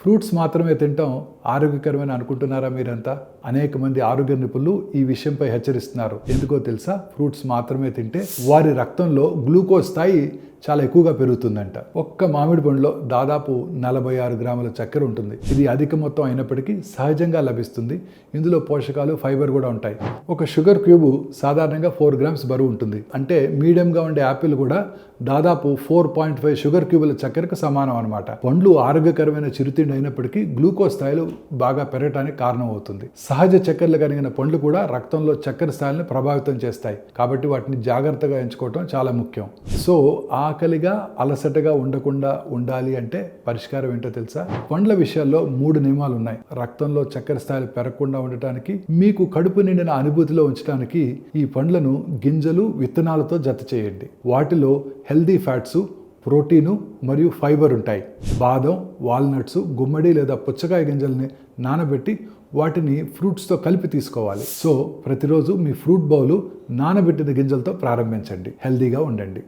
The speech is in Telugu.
ఫ్రూట్స్ మాత్రమే తినటం ఆరోగ్యకరమని అనుకుంటున్నారా మీరంతా? అనేక మంది ఆరోగ్య నిపుణులు ఈ విషయంపై హెచ్చరిస్తున్నారు. ఎందుకో తెలుసా? ఫ్రూట్స్ మాత్రమే తింటే వారి రక్తంలో గ్లూకోజ్ స్థాయి చాలా ఎక్కువగా పెరుగుతుందంట. ఒక్క మామిడి పండులో దాదాపు 46 గ్రాముల చక్కెర ఉంటుంది. ఇది అధిక మొత్తం అయినప్పటికీ సహజంగా లభిస్తుంది. ఇందులో పోషకాలు, ఫైబర్ కూడా ఉంటాయి. ఒక షుగర్ క్యూబ్ సాధారణంగా 4 గ్రామ్స్ బరువు ఉంటుంది. అంటే మీడియంగా ఉండే యాపిల్ కూడా దాదాపు 4.5 షుగర్ క్యూబుల చక్కెరకు సమానం అనమాట. పండ్లు ఆరోగ్యకరమైన చిరుతిండి అయినప్పటికీ గ్లూకోజ్ స్థాయిలు బాగా పెరగడానికి కారణం అవుతుంది. సహజ చక్కెరలు కలిగిన పండ్లు కూడా రక్తంలో చక్కెర స్థాయిలను ప్రభావితం చేస్తాయి. కాబట్టి వాటిని జాగ్రత్తగా ఎంచుకోవటం చాలా ముఖ్యం. సో ఆకలిగా, అలసటగా ఉండకుండా ఉండాలి అంటే పరిష్కారం ఏంటో తెలుసా? పండ్ల విషయాల్లో 3 నియమాలు ఉన్నాయి. రక్తంలో చక్కెర స్థాయిలు పెరగకుండా ఉండటానికి, మీకు కడుపు నిండిన అనుభూతిలో ఉంచడానికి ఈ పండ్లను గింజలు, విత్తనాలతో జత చేయండి. వాటిలో హెల్దీ ఫ్యాట్స్, ప్రోటీను మరియు ఫైబర్ ఉంటాయి. బాదం, వాల్నట్స్, గుమ్మడి లేదా పుచ్చకాయ గింజల్ని నానబెట్టి వాటిని ఫ్రూట్స్తో కలిపి తీసుకోవాలి. సో ప్రతిరోజు మీ ఫ్రూట్ బౌలు నానబెట్టిన గింజలతో ప్రారంభించండి. హెల్దీగా ఉండండి.